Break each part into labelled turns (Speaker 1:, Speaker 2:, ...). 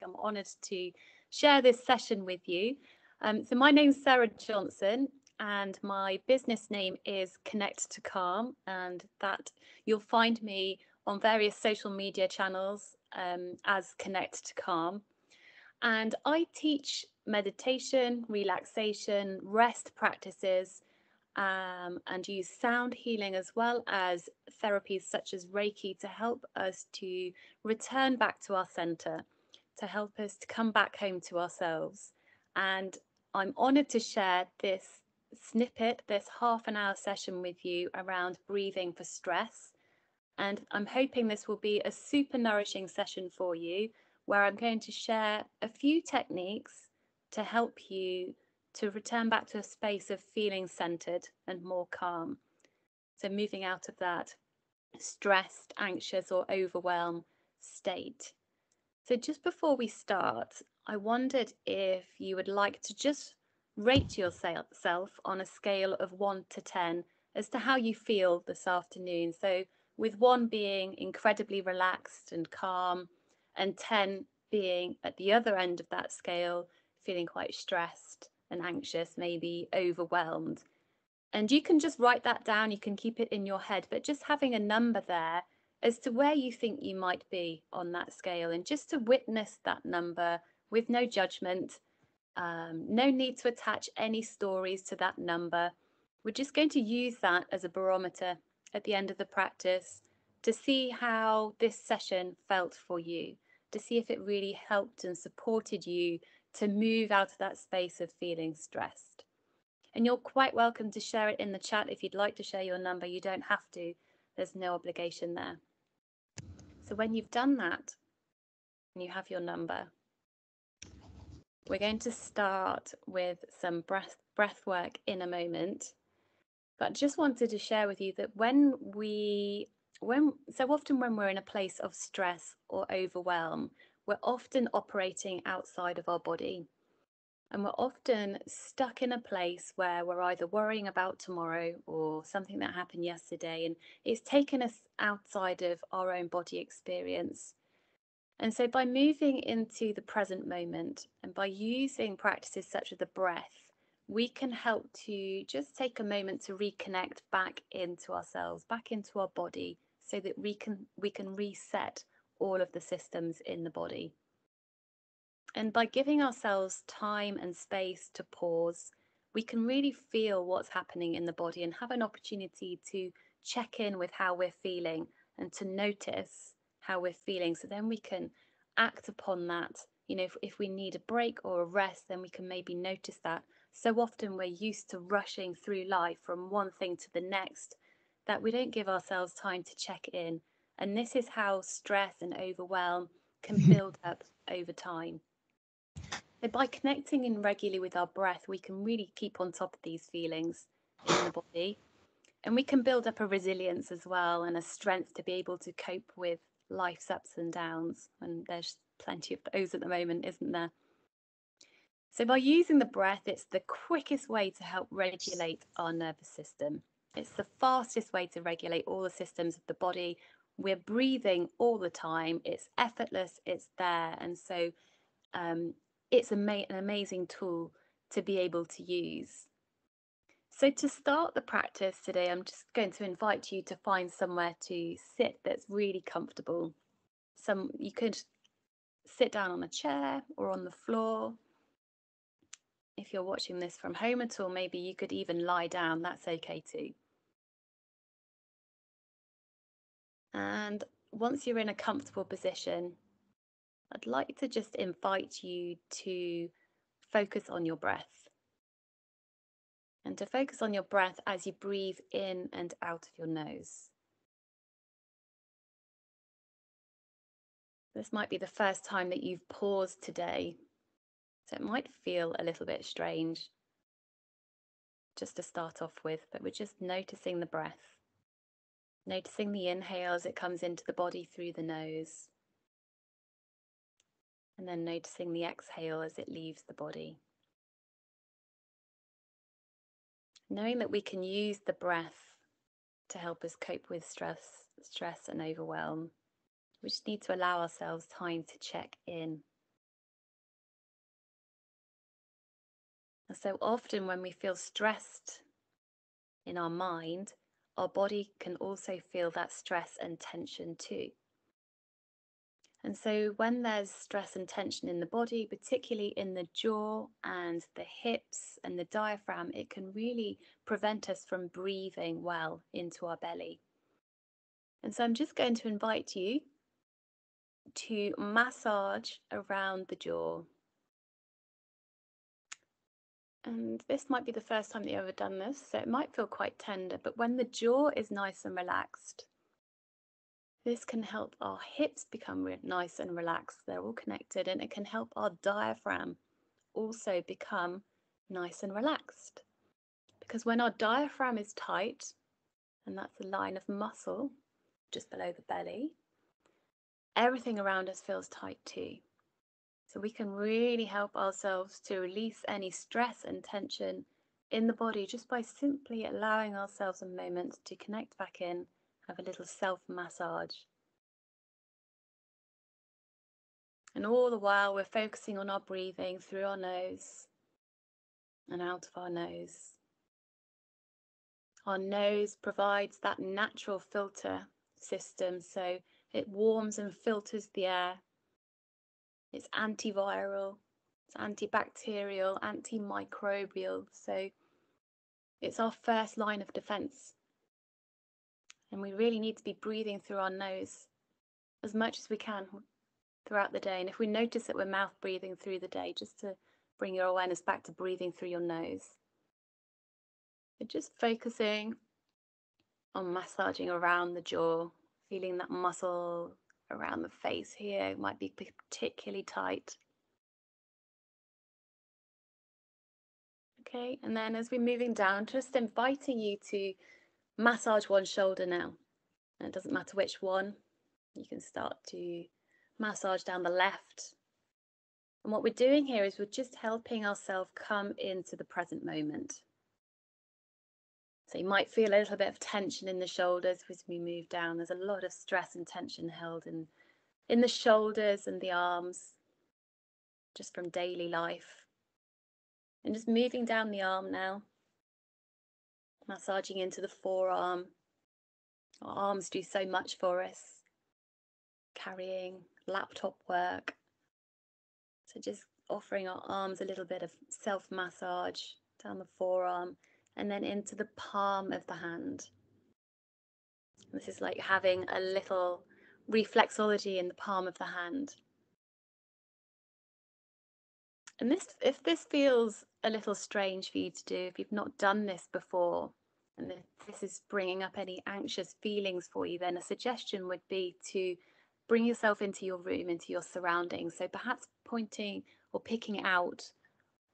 Speaker 1: I'm honoured to share this session with you. So my name's Sarah Johnson, and my business name is Connect to Calm, and that you'll find me on various social media channels as Connect to Calm. And I teach meditation, relaxation, rest practices, and use sound healing as well as therapies such as Reiki to help us to return back to our center, to help us to come back home to ourselves. And I'm honored to share this snippet, this half an hour session with you around breathing for stress. And I'm hoping this will be a super nourishing session for you, where I'm going to share a few techniques to help you to return back to a space of feeling centered and more calm. So moving out of that stressed, anxious, or overwhelmed state. So just before we start, I wondered if you would like to just rate yourself on a scale of 1 to 10 as to how you feel this afternoon. So with 1 being incredibly relaxed and calm, and 10 being at the other end of that scale, feeling quite stressed and anxious, maybe overwhelmed. And you can just write that down, you can keep it in your head, but just having a number there as to where you think you might be on that scale, and just to witness that number with no judgment, no need to attach any stories to that number. We're just going to use that as a barometer at the end of the practice to see how this session felt for you, to see if it really helped and supported you to move out of that space of feeling stressed. And you're quite welcome to share it in the chat if you'd like to share your number. You don't have to, there's no obligation there. So when you've done that and you have your number, we're going to start with some breath work in a moment. But just wanted to share with you that so often when we're in a place of stress or overwhelm, we're often operating outside of our body. And we're often stuck in a place where we're either worrying about tomorrow or something that happened yesterday, and it's taken us outside of our own body experience. And so by moving into the present moment and by using practices such as the breath, we can help to just take a moment to reconnect back into ourselves, back into our body, so that we can reset all of the systems in the body. And by giving ourselves time and space to pause, we can really feel what's happening in the body and have an opportunity to check in with how we're feeling and to notice how we're feeling. So then we can act upon that. You know, if we need a break or a rest, then we can maybe notice that. So often we're used to rushing through life from one thing to the next that we don't give ourselves time to check in. And this is how stress and overwhelm can build up over time. So by connecting in regularly with our breath, we can really keep on top of these feelings in the body, and we can build up a resilience as well and a strength to be able to cope with life's ups and downs. And there's plenty of those at the moment, isn't there? So by using the breath, it's the quickest way to help regulate our nervous system. It's the fastest way to regulate all the systems of the body. We're breathing all the time. It's effortless. It's there. And so it's an amazing tool to be able to use. So to start the practice today, I'm just going to invite you to find somewhere to sit that's really comfortable. You could sit down on a chair or on the floor. If you're watching this from home at all, maybe you could even lie down, that's okay too. And once you're in a comfortable position, I'd like to just invite you to focus on your breath. And to focus on your breath as you breathe in and out of your nose. This might be the first time that you've paused today, so it might feel a little bit strange just to start off with, but we're just noticing the breath. Noticing the inhale as it comes into the body through the nose, and then noticing the exhale as it leaves the body. Knowing that we can use the breath to help us cope with stress and overwhelm. We just need to allow ourselves time to check in And so often when we feel stressed in our mind, our body can also feel that stress and tension too. And so when there's stress and tension in the body, particularly in the jaw and the hips and the diaphragm, it can really prevent us from breathing well into our belly. And so I'm just going to invite you to massage around the jaw. And this might be the first time that you've ever done this, so it might feel quite tender, but when the jaw is nice and relaxed, this can help our hips become nice and relaxed. They're all connected, and it can help our diaphragm also become nice and relaxed. Because when our diaphragm is tight, and that's a line of muscle just below the belly, everything around us feels tight too. So we can really help ourselves to release any stress and tension in the body just by simply allowing ourselves a moment to connect back in, have a little self-massage. And all the while we're focusing on our breathing through our nose and out of our nose. Our nose provides that natural filter system, so it warms and filters the air. It's antiviral, it's antibacterial, antimicrobial, so it's our first line of defense. And we really need to be breathing through our nose as much as we can throughout the day. And if we notice that we're mouth breathing through the day, just to bring your awareness back to breathing through your nose. But just focusing on massaging around the jaw, feeling that muscle around the face here might be particularly tight. Okay, and then as we're moving down, just inviting you to massage one shoulder now. And it doesn't matter which one. You can start to massage down the left. And what we're doing here is we're just helping ourselves come into the present moment. So you might feel a little bit of tension in the shoulders as we move down. There's a lot of stress and tension held in the shoulders and the arms, just from daily life. And just moving down the arm now, massaging into the forearm. Our arms do so much for us, carrying laptop work. So just offering our arms a little bit of self-massage down the forearm and then into the palm of the hand. This is like having a little reflexology in the palm of the hand. And if this feels a little strange for you to do, if you've not done this before, and if this is bringing up any anxious feelings for you, then a suggestion would be to bring yourself into your room, into your surroundings. So perhaps pointing or picking out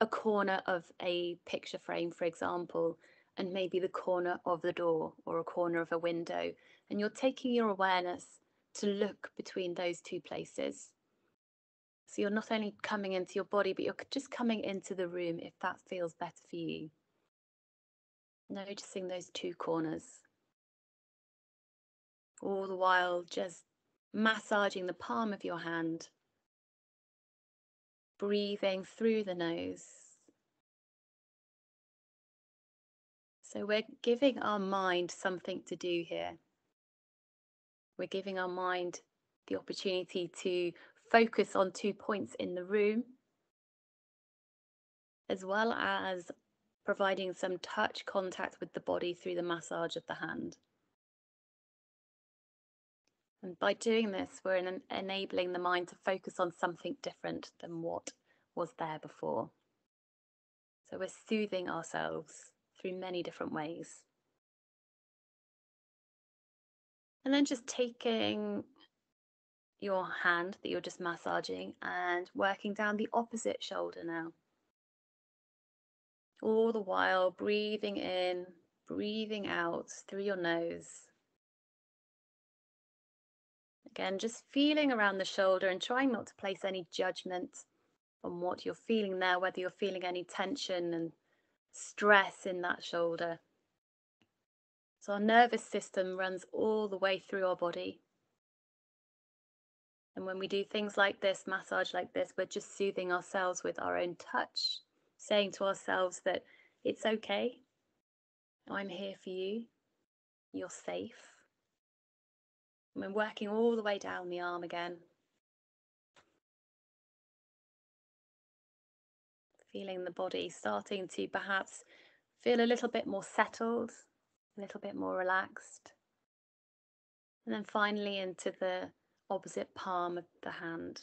Speaker 1: a corner of a picture frame, for example, and maybe the corner of the door or a corner of a window. And you're taking your awareness to look between those two places. So you're not only coming into your body, but you're just coming into the room if that feels better for you. Noticing those two corners. All the while just massaging the palm of your hand. Breathing through the nose. So we're giving our mind something to do here. We're giving our mind the opportunity to focus on 2 points in the room, as well as providing some touch contact with the body through the massage of the hand. And by doing this, we're enabling the mind to focus on something different than what was there before. So we're soothing ourselves through many different ways. And then just taking your hand that you're just massaging and working down the opposite shoulder now. All the while breathing in, breathing out through your nose. Again, just feeling around the shoulder and trying not to place any judgment on what you're feeling there, whether you're feeling any tension and stress in that shoulder. So our nervous system runs all the way through our body. And when we do things like this, massage like this, we're just soothing ourselves with our own touch saying to ourselves that it's okay, I'm here for you, you're safe. And we're working all the way down the arm again. Feeling the body starting to perhaps feel a little bit more settled, a little bit more relaxed. And then finally into the opposite palm of the hand.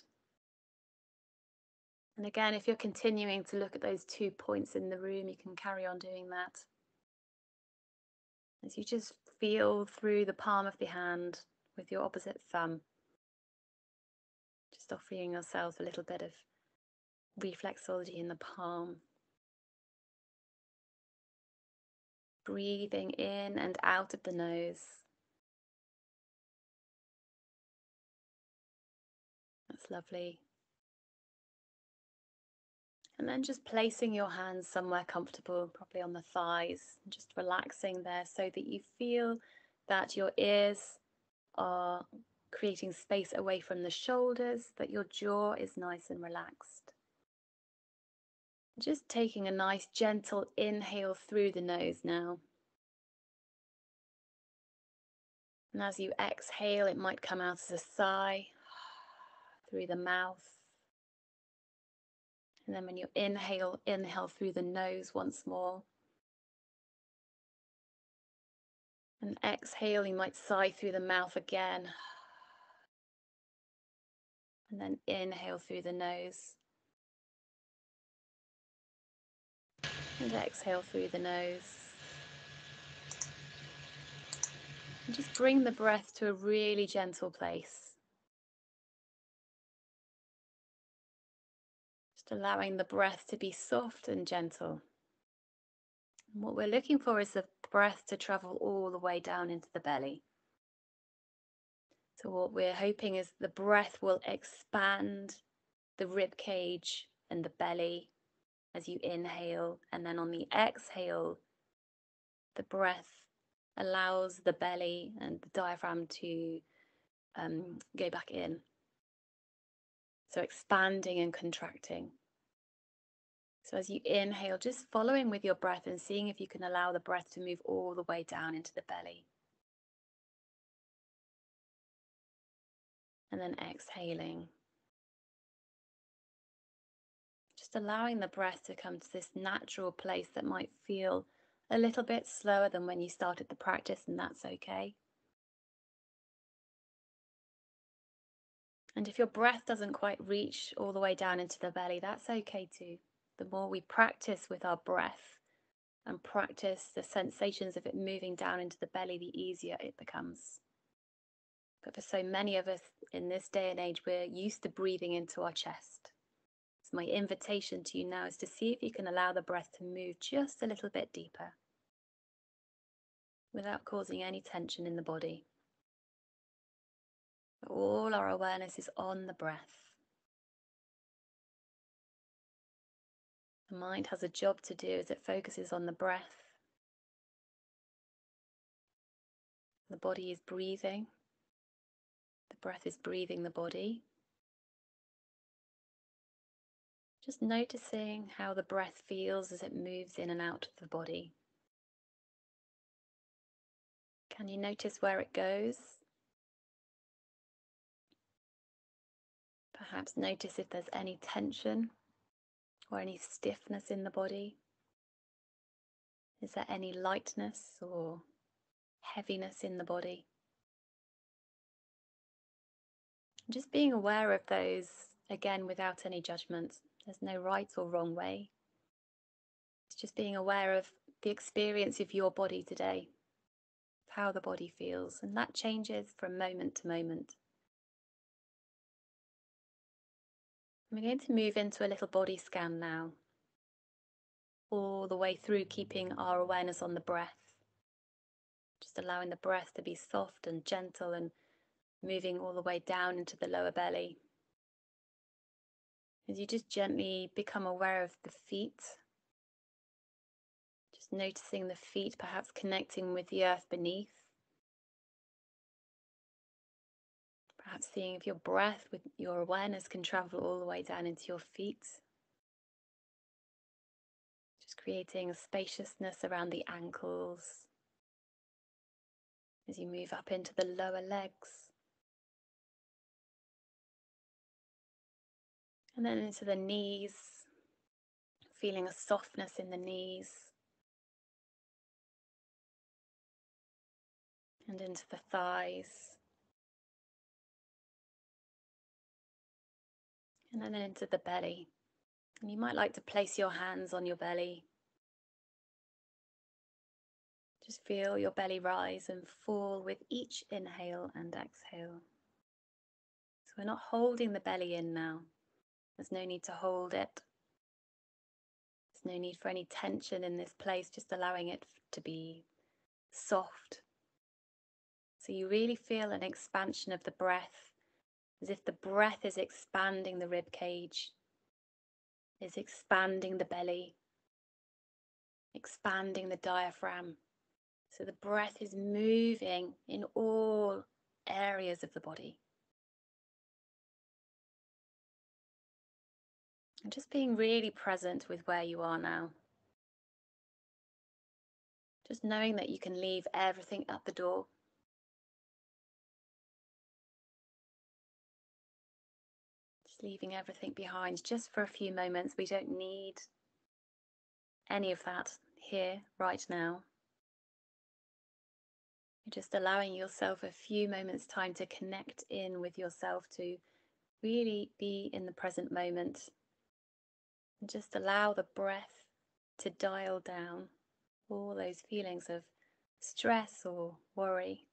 Speaker 1: And again, if you're continuing to look at those 2 points in the room, you can carry on doing that. As you just feel through the palm of the hand with your opposite thumb, just offering yourself a little bit of reflexology in the palm. Breathing in and out of the nose. That's lovely. And then just placing your hands somewhere comfortable, probably on the thighs, and just relaxing there so that you feel that your ears are creating space away from the shoulders, that your jaw is nice and relaxed. Just taking a nice gentle inhale through the nose now. And as you exhale, it might come out as a sigh through the mouth. And then when you inhale through the nose once more. And exhale, you might sigh through the mouth again. And then inhale through the nose. And exhale through the nose. And just bring the breath to a really gentle place. Just allowing the breath to be soft and gentle. And what we're looking for is the breath to travel all the way down into the belly. So what we're hoping is the breath will expand the rib cage and the belly as you inhale, and then on the exhale, the breath allows the belly and the diaphragm to go back in. So expanding and contracting. So as you inhale, just following with your breath and seeing if you can allow the breath to move all the way down into the belly. And then exhaling. Just allowing the breath to come to this natural place that might feel a little bit slower than when you started the practice, and that's okay. And if your breath doesn't quite reach all the way down into the belly, that's okay too. The more we practice with our breath and practice the sensations of it moving down into the belly, the easier it becomes. But for so many of us in this day and age, we're used to breathing into our chest. So my invitation to you now is to see if you can allow the breath to move just a little bit deeper without causing any tension in the body. All our awareness is on the breath. The mind has a job to do as it focuses on the breath. The body is breathing. The breath is breathing the body. Just noticing how the breath feels as it moves in and out of the body. Can you notice where it goes? Perhaps notice if there's any tension or any stiffness in the body. Is there any lightness or heaviness in the body? Just being aware of those, again, without any judgment. There's no right or wrong way. It's just being aware of the experience of your body today, how the body feels, and that changes from moment to moment. We're going to move into a little body scan now, all the way through keeping our awareness on the breath, just allowing the breath to be soft and gentle and moving all the way down into the lower belly. As you just gently become aware of the feet, just noticing the feet perhaps connecting with the earth beneath. Perhaps seeing if your breath with your awareness can travel all the way down into your feet. Just creating a spaciousness around the ankles as you move up into the lower legs. And then into the knees, feeling a softness in the knees. And into the thighs. And then into the belly. And you might like to place your hands on your belly. Just feel your belly rise and fall with each inhale and exhale. So we're not holding the belly in now. There's no need to hold it. There's no need for any tension in this place, just allowing it to be soft. So you really feel an expansion of the breath, as if the breath is expanding the rib cage, is expanding the belly, expanding the diaphragm. So the breath is moving in all areas of the body. And just being really present with where you are now. Just knowing that you can leave everything at the door. Just leaving everything behind just for a few moments. We don't need any of that here, right now. You're just allowing yourself a few moments' time to connect in with yourself, to really be in the present moment. And just allow the breath to dial down all those feelings of stress or worry.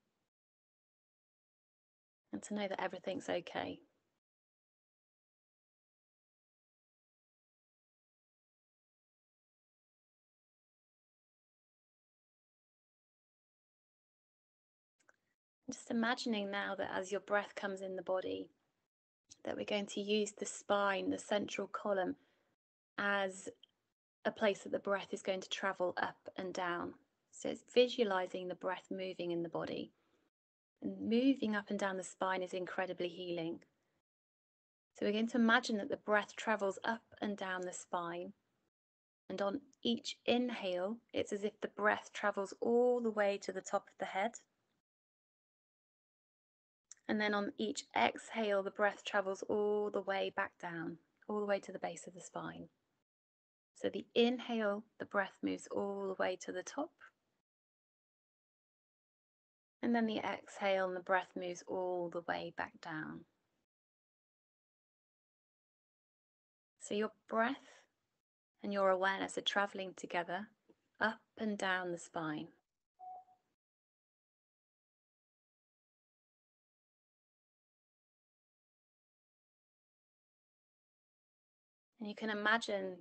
Speaker 1: And to know that everything's okay. Just imagining now that as your breath comes in the body, that we're going to use the spine, the central column, as a place that the breath is going to travel up and down. So it's visualizing the breath moving in the body. And moving up and down the spine is incredibly healing. So we're going to imagine that the breath travels up and down the spine. And on each inhale, it's as if the breath travels all the way to the top of the head. And then on each exhale, the breath travels all the way back down, all the way to the base of the spine. So the inhale, the breath moves all the way to the top. And then the exhale and the breath moves all the way back down. So your breath and your awareness are traveling together up and down the spine. And you can imagine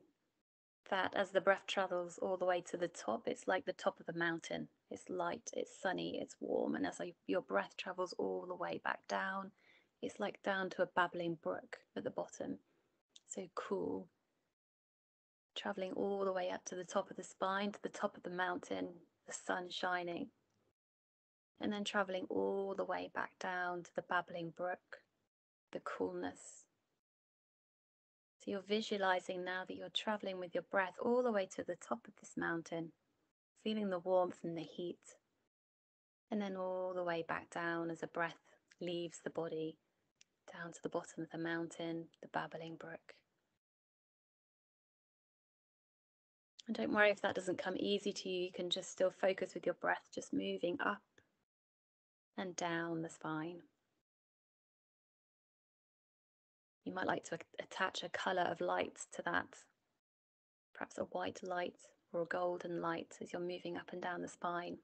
Speaker 1: that as the breath travels all the way to the top, it's like the top of a mountain. It's light, it's sunny, it's warm. And as your breath travels all the way back down, it's like down to a babbling brook at the bottom. So cool. Traveling all the way up to the top of the spine, to the top of the mountain, the sun shining. And then traveling all the way back down to the babbling brook, the coolness. So you're visualizing now that you're traveling with your breath all the way to the top of this mountain, feeling the warmth and the heat, and then all the way back down as the breath leaves the body, down to the bottom of the mountain, the babbling brook. And don't worry if that doesn't come easy to you, you can just still focus with your breath, just moving up and down the spine. You might like to attach a colour of light to that, perhaps a white light or a golden light as you're moving up and down the spine.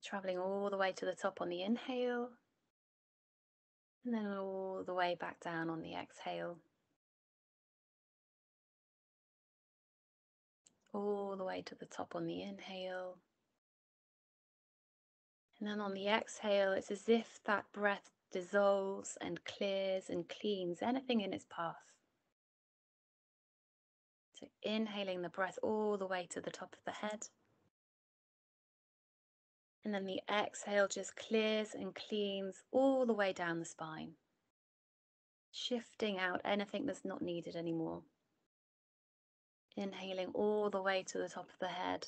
Speaker 1: Travelling all the way to the top on the inhale, and then all the way back down on the exhale. All the way to the top on the inhale. And then on the exhale, it's as if that breath dissolves and clears and cleans anything in its path. So inhaling the breath all the way to the top of the head. And then the exhale just clears and cleans all the way down the spine, shifting out anything that's not needed anymore. Inhaling all the way to the top of the head.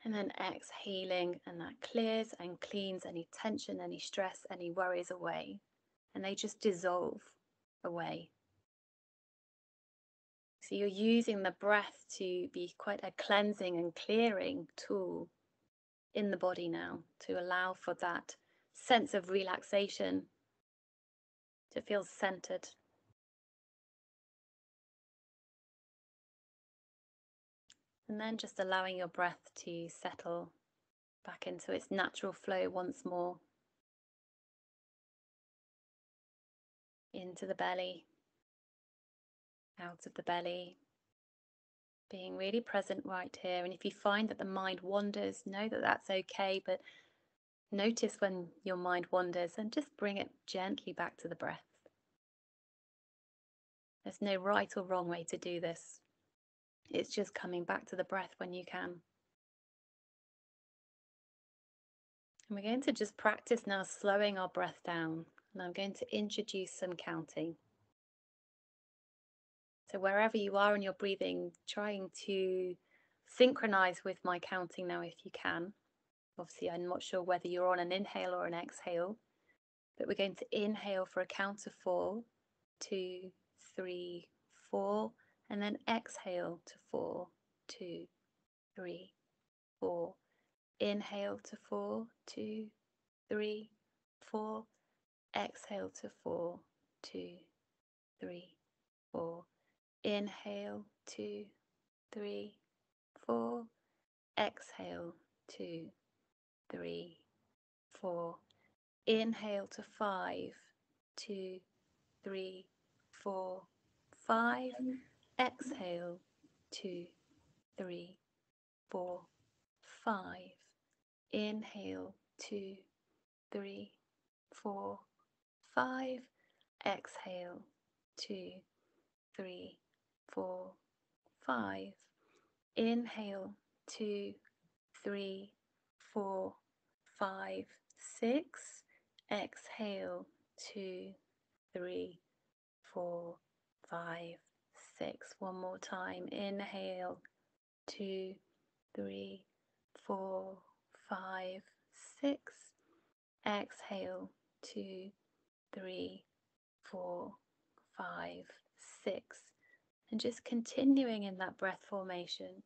Speaker 1: And then exhaling, and that clears and cleans any tension, any stress, any worries away. And they just dissolve away. So you're using the breath to be quite a cleansing and clearing tool in the body now, to allow for that sense of relaxation, to feel centered. And then just allowing your breath to settle back into its natural flow once more. Into the belly, out of the belly, being really present right here. And if you find that the mind wanders, know that that's okay, but notice when your mind wanders and just bring it gently back to the breath. There's no right or wrong way to do this. It's just coming back to the breath when you can. And we're going to just practice now slowing our breath down. And I'm going to introduce some counting. So wherever you are in your breathing, trying to synchronize with my counting now if you can. Obviously, I'm not sure whether you're on an inhale or an exhale, but we're going to inhale for a count of 4, 2, 3, 4, and then exhale to 4, 2, 3, 4. Inhale to 4, 2, 3, 4. Exhale to 4, 2, 3, 4. Inhale 2, 3, 4. Exhale 2, 3, 4. Inhale to 5, 2, 3, 4, 5. Exhale 2, 3, 4, 5. Inhale 2, 3, 4, 5. Exhale 2, 3, 4, 5. Inhale 2, 3, 4, 5, 6. Exhale 2, 3, 4, 5, 6. One more time. Inhale 2, 3, 4, 5, 6. Exhale 2, 3, 4, 5, 6. And just continuing in that breath formation,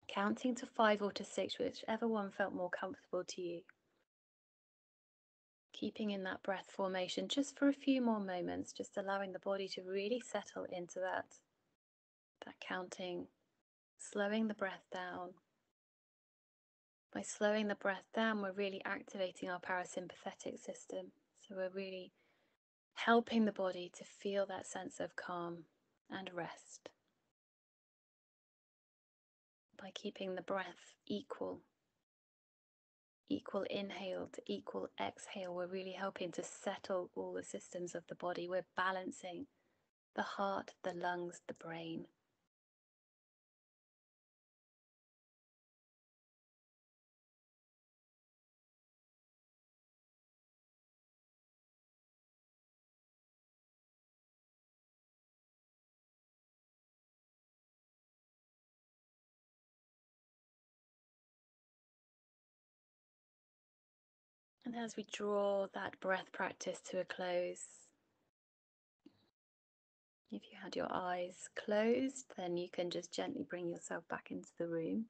Speaker 1: counting to 5 or to 6, whichever one felt more comfortable to you. Keeping in that breath formation just for a few more moments, just allowing the body to really settle into that counting, slowing the breath down. By slowing the breath down, we're really activating our parasympathetic system. So we're really helping the body to feel that sense of calm and rest. By keeping the breath equal inhale to equal exhale, we're really helping to settle all the systems of the body. We're balancing the heart, the lungs, the brain. And as we draw that breath practice to a close, if you had your eyes closed, then you can just gently bring yourself back into the room.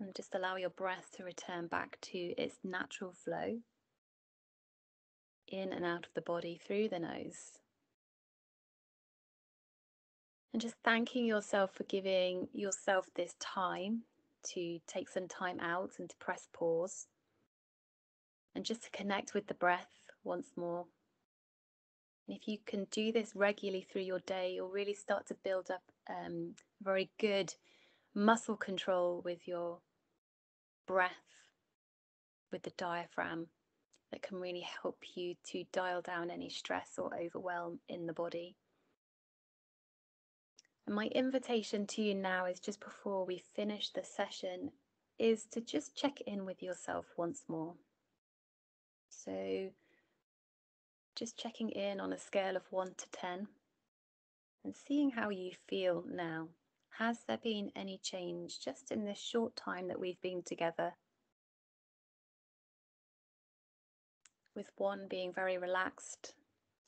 Speaker 1: And just allow your breath to return back to its natural flow, in and out of the body through the nose. And just thanking yourself for giving yourself this time to take some time out and to press pause. And just to connect with the breath once more. And if you can do this regularly through your day, you'll really start to build up very good muscle control with your breath, with the diaphragm, that can really help you to dial down any stress or overwhelm in the body. And my invitation to you now is, just before we finish the session, is to just check in with yourself once more. So just checking in on a scale of 1 to 10 and seeing how you feel now. Has there been any change just in this short time that we've been together? With 1 being very relaxed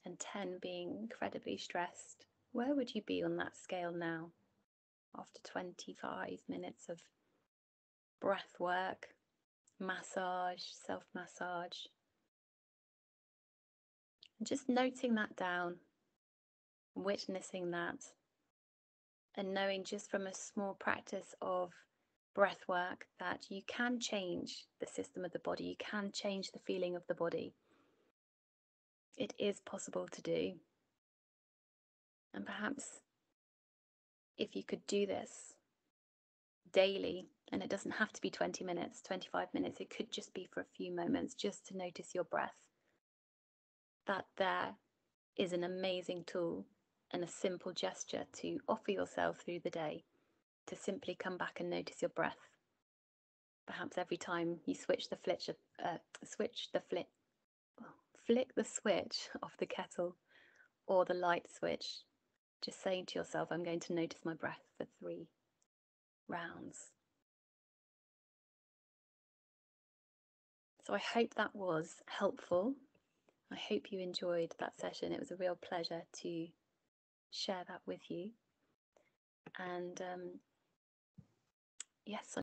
Speaker 1: and 10 being incredibly stressed. Where would you be on that scale now after 25 minutes of breath work, massage, self-massage? And just noting that down, witnessing that, and knowing just from a small practice of breath work that you can change the system of the body, you can change the feeling of the body. It is possible to do. And perhaps if you could do this daily, and it doesn't have to be 20 minutes, 25 minutes, it could just be for a few moments just to notice your breath. That there is an amazing tool and a simple gesture to offer yourself through the day, to simply come back and notice your breath. Perhaps every time you flick the switch of the kettle or the light switch, just saying to yourself, I'm going to notice my breath for 3 rounds. So I hope that was helpful. I hope you enjoyed that session. It was a real pleasure to share that with you. And yes,